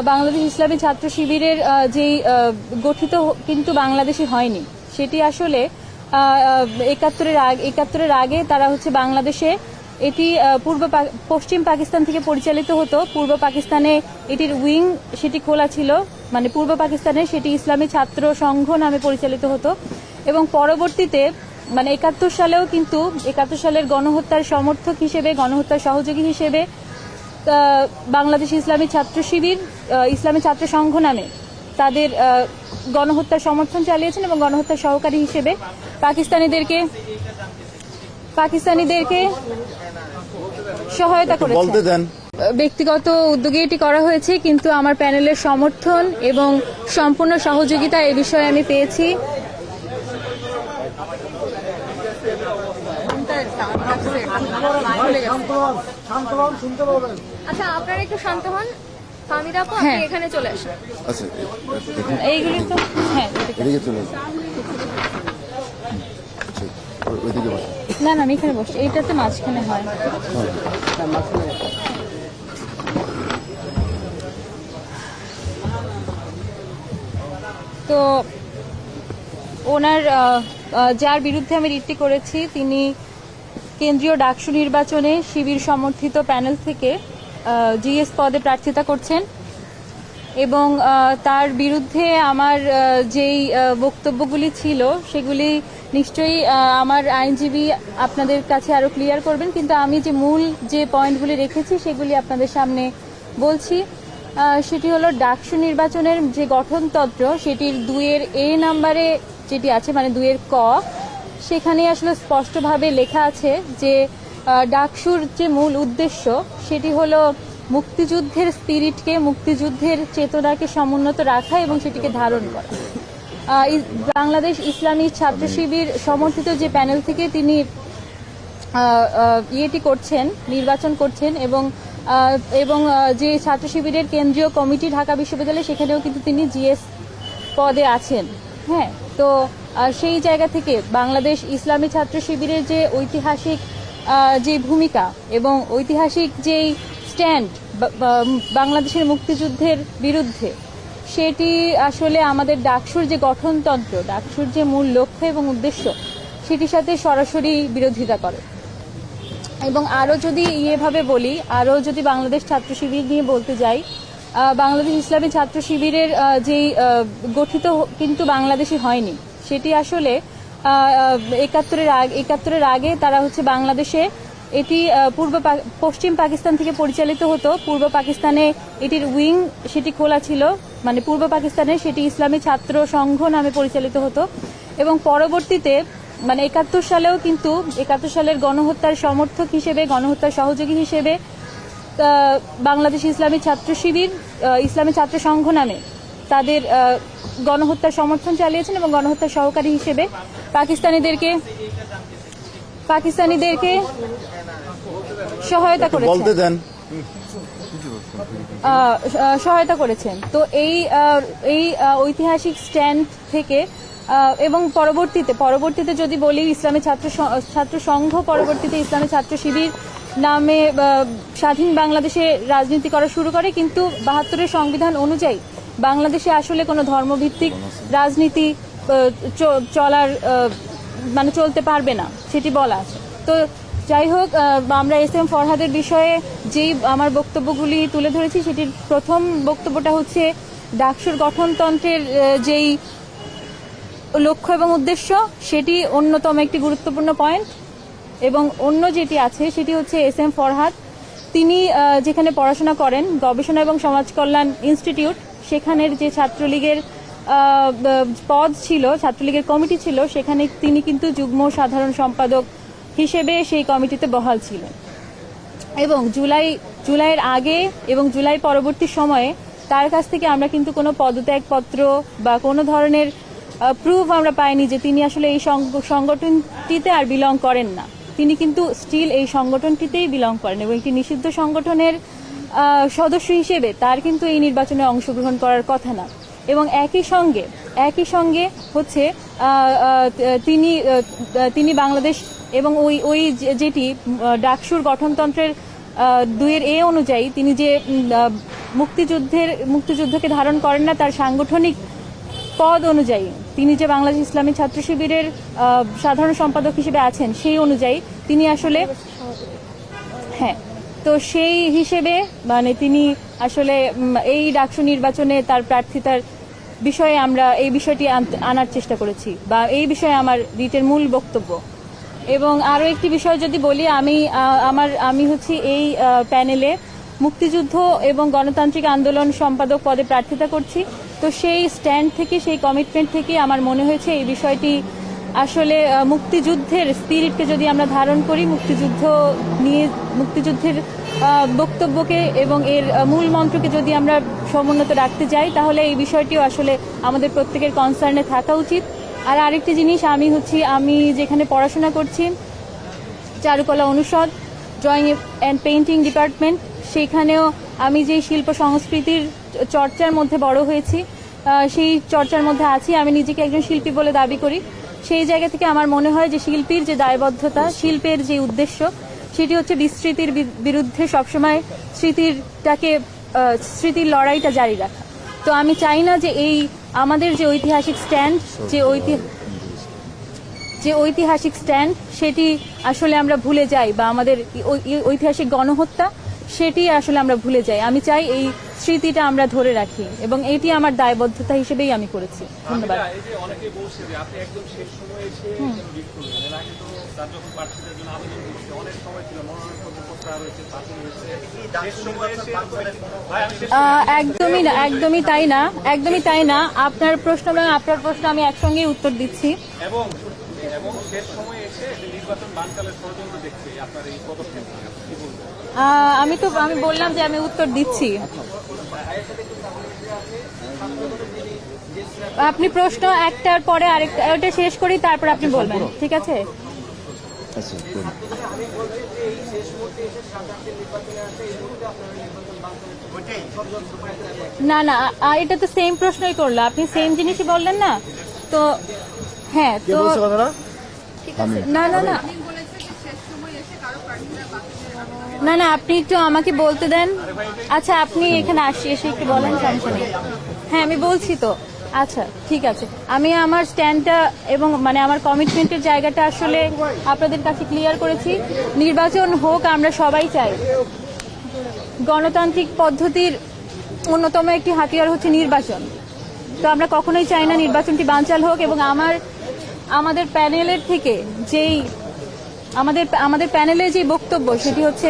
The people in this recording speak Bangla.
বাংলাদেশ ইসলামী ছাত্র শিবিরের যেই গঠিত কিন্তু বাংলাদেশে হয়নি, সেটি আসলে একাত্তরের আগে তারা হচ্ছে বাংলাদেশে এটি পশ্চিম পাকিস্তান থেকে পরিচালিত হতো। পূর্ব পাকিস্তানে এটির উইং সেটি খোলা ছিল, মানে পূর্ব পাকিস্তানে সেটি ইসলামী ছাত্র সংঘ নামে পরিচালিত হতো এবং পরবর্তীতে মানে 71 সালেও কিন্তু 71 সালের গণহত্যার সমর্থক হিসেবে, গণহত্যার সহযোগী হিসেবে বাংলাদেশ ইসলামী ছাত্র শিবির ইসলামী ছাত্র সংঘ নামে তাদের গণহত্যার সমর্থন চালিয়েছেন এবং গণহত্যার সহকারী হিসেবে পাকিস্তানিদেরকে সহায়তা করেছেন। ব্যক্তিগত উদ্যোগে এটি করা হয়েছে, কিন্তু আমার প্যানেলের সমর্থন এবং সম্পূর্ণ সহযোগিতা এ বিষয়ে আমি পেয়েছি। আচ্ছা, আপনারা একটু শান্ত হন। ফাহমিদা আপু, আপনি এখানে চলে আসুন। আচ্ছা, এইগুলি তো এদিকে চলে আসুন। ওইদিকে বসুন। না, আমি এখানে বসছি, এইটাতে মাঝখানে হয়। তো ওনার যার বিরুদ্ধে আমি রিটটি করেছি, তিনি কেন্দ্রীয় ডাকসু নির্বাচনে শিবির সমর্থিত প্যানেল থেকে জিএস পদে প্রার্থিতা করছেন এবং তার বিরুদ্ধে আমার যেই বক্তব্যগুলি ছিল সেগুলি নিশ্চয়ই আমার আইনজীবী আপনাদের কাছে আরো ক্লিয়ার করবেন, কিন্তু আমি যে মূল যে পয়েন্টগুলি রেখেছি সেগুলি আপনাদের সামনে বলছি। সেটি হলো ডাকসু নির্বাচনের যে গঠনতন্ত্র, সেটির 2-এর এ নাম্বারে যেটি আছে, মানে 2-এর ক, সেখানে আসলে স্পষ্টভাবে লেখা আছে যে ডাকসুর যে মূল উদ্দেশ্য সেটি হলো মুক্তিযুদ্ধের স্পিরিটকে, মুক্তিযুদ্ধের চেতনাকে সমুন্নত রাখা এবং সেটিকে ধারণ করা। বাংলাদেশ ইসলামী ছাত্র শিবির সমর্থিত যে প্যানেল থেকে তিনি নির্বাচন করছেন এবং যে ছাত্র শিবিরের কেন্দ্রীয় কমিটি ঢাকা বিশ্ববিদ্যালয়, সেখানেও কিন্তু তিনি জিএস পদে আছেন। হ্যাঁ, তো সেই জায়গা থেকে বাংলাদেশ ইসলামী ছাত্র শিবিরের যে ঐতিহাসিক যে ভূমিকা এবং ঐতিহাসিক যেই স্ট্যান্ড বাংলাদেশের মুক্তিযুদ্ধের বিরুদ্ধে, সেটি আসলে আমাদের ডাকসুর যে গঠনতন্ত্র, ডাকসুর যে মূল লক্ষ্য এবং উদ্দেশ্য, সেটির সাথে সরাসরি বিরোধিতা করে। এবং আরও যদি এভাবে বলি, আরও যদি বাংলাদেশ ছাত্র শিবির নিয়ে বলতে যাই, বাংলাদেশ ইসলামী ছাত্র শিবিরের যেই গঠিত কিন্তু বাংলাদেশে হয়নি, সেটি আসলে একাত্তরের আগে তারা হচ্ছে বাংলাদেশে এটি পশ্চিম পাকিস্তান থেকে পরিচালিত হতো। পূর্ব পাকিস্তানে এটির উইং সেটি খোলা ছিল, মানে পূর্ব পাকিস্তানে সেটি ইসলামী ছাত্র সংঘ নামে পরিচালিত হতো এবং পরবর্তীতে মানে 71 সালেও কিন্তু 71 সালের গণহত্যার সমর্থক হিসেবে, গণহত্যার সহযোগী হিসেবে বাংলাদেশ ইসলামী ছাত্র শিবির ইসলামী ছাত্র সংঘ নামে তাদের গণহত্যার সমর্থন চালিয়েছেন এবং গণহত্যার সহকারী হিসেবে পাকিস্তানিদেরকে সহায়তা করেছেন। তো এই ঐতিহাসিক স্ট্যান্ড থেকে এবং পরবর্তীতে যদি বলি, ইসলামী ছাত্র সংঘ পরবর্তীতে ইসলামী ছাত্র শিবির নামে স্বাধীন বাংলাদেশে রাজনীতি করা শুরু করে, কিন্তু 72-এর সংবিধান অনুযায়ী বাংলাদেশে আসলে কোনো ধর্মভিত্তিক রাজনীতি চলতে পারবে না, সেটি বলা আছে। তো যাই হোক, আমরা এস.এম. ফরহাদের বিষয়ে যেই আমার বক্তব্যগুলি তুলে ধরেছি, সেটির প্রথম বক্তব্যটা হচ্ছে ডাকসুর গঠনতন্ত্রের যেই লক্ষ্য এবং উদ্দেশ্য, সেটি অন্যতম একটি গুরুত্বপূর্ণ পয়েন্ট। এবং অন্য যেটি আছে সেটি হচ্ছে এস.এম. ফরহাদ, তিনি যেখানে পড়াশোনা করেন, গবেষণা এবং সমাজ কল্যাণ ইনস্টিটিউট, সেখানের যে ছাত্রলীগের পদ ছিল, ছাত্রলীগের কমিটি ছিল, সেখানে তিনি কিন্তু যুগ্ম সাধারণ সম্পাদক হিসেবে সেই কমিটিতে বহাল ছিলেন এবং জুলাইয়ের আগে এবং জুলাই পরবর্তী সময়ে তার কাছ থেকে আমরা কিন্তু কোনো পদত্যাগপত্র বা কোনো ধরনের প্রুফ আমরা পাইনি যে তিনি আসলে এই সংগঠনটিতে আর বিলং করেন না। তিনি কিন্তু স্টিল এই সংগঠনটিতেই বিলং করেন এবং একটি নিষিদ্ধ সংগঠনের সদস্য হিসেবে তার কিন্তু এই নির্বাচনে অংশগ্রহণ করার কথা না। এবং একই সঙ্গে হচ্ছে তিনি বাংলাদেশ এবং ওই যেটি ডাকসুর গঠনতন্ত্রের 2-এর এ অনুযায়ী তিনি যে মুক্তিযুদ্ধকে ধারণ করেন না তার সাংগঠনিক পদ অনুযায়ী। তিনি যে বাংলাদেশ ইসলামী ছাত্র শিবিরের সাধারণ সম্পাদক হিসেবে আছেন সেই অনুযায়ী তিনি আসলে, হ্যাঁ, তো সেই হিসেবে মানে তিনি আসলে এই ডাকসু নির্বাচনে তার প্রার্থিতার বিষয়ে আমরা এই বিষয়টি আনার চেষ্টা করেছি, বা এই বিষয়ে আমার রিটের মূল বক্তব্য। এবং আরও একটি বিষয় যদি বলি, আমি হচ্ছি এই প্যানেলে মুক্তিযুদ্ধ এবং গণতান্ত্রিক আন্দোলন সম্পাদক পদে প্রার্থিতা করছি। তো সেই স্ট্যান্ড থেকে, সেই কমিটমেন্ট থেকে আমার মনে হয়েছে এই বিষয়টি আসলে মুক্তিযুদ্ধের স্পিরিটকে যদি আমরা ধারণ করি, মুক্তিযুদ্ধের বক্তব্যকে এবং এর মূল মন্ত্রকে যদি আমরা সমুন্নত রাখতে যাই, তাহলে এই বিষয়টিও আসলে আমাদের প্রত্যেকের কনসার্নে থাকা উচিত। আর আরেকটি জিনিস, আমি যেখানে পড়াশোনা করছি, চারুকলা অনুষদ, ড্রয়িং অ্যান্ড পেইন্টিং ডিপার্টমেন্ট, সেখানেও আমি যে শিল্প সংস্কৃতির চর্চার মধ্যে বড় হয়েছি, সেই চর্চার মধ্যে আছি। আমি নিজেকে একজন শিল্পী বলে দাবি করি। সেই জায়গা থেকে আমার মনে হয় যে শিল্পীর যে দায়বদ্ধতা, শিল্পের যে উদ্দেশ্য, সেটি হচ্ছে বিস্মৃতির বিরুদ্ধে সবসময় স্মৃতির লড়াইটা জারি রাখা। তো আমি চাই না যে এই আমাদের যে ঐতিহাসিক স্ট্যান্ড, সেটি আসলে আমরা ভুলে যাই, বা আমাদের ঐতিহাসিক গণহত্যা সেটি আসলে আমরা ভুলে যাই। আমি চাই এই স্মৃতিটা আমরা ধরে রাখি, এবং এটি আমার দায়বদ্ধতা হিসেবেই আমি করেছি। ধন্যবাদ। একদমই তাই না। আপনার প্রশ্ন এবং আপনার প্রশ্ন আমি একসঙ্গেই উত্তর দিচ্ছি। আমি বললাম যে আমি উত্তর দিচ্ছি। আপনি প্রশ্ন একটার পরে আরেকটা, ওটা শেষ করি, তারপর আপনি বলবেন, ঠিক আছে? আচ্ছা, বলুন। না, এটা তো সেম প্রশ্নই করলো, আপনি সেম জিনিসই বললেন না তো। হ্যাঁ, তো না, আপনি একটু আমাকে বলতে দেন। আচ্ছা, আপনি এখানে এসে একটু বলেন, সমস্যা নেই। হ্যাঁ, আমি বলছি তো। আচ্ছা, ঠিক আছে। আমি আমার স্ট্যান্ডটা এবং মানে আমার কমিটমেন্টের জায়গাটা আসলে আপনাদের কাছে ক্লিয়ার করেছি। নির্বাচন হোক, আমরা সবাই চাই। গণতান্ত্রিক পদ্ধতির অন্যতম একটি হাতিয়ার হচ্ছে নির্বাচন। তো আমরা কখনোই চাই না নির্বাচনটি বানচাল হোক। এবং আমাদের প্যানেলের থেকে আমাদের প্যানেলের যে বক্তব্য, সেটি হচ্ছে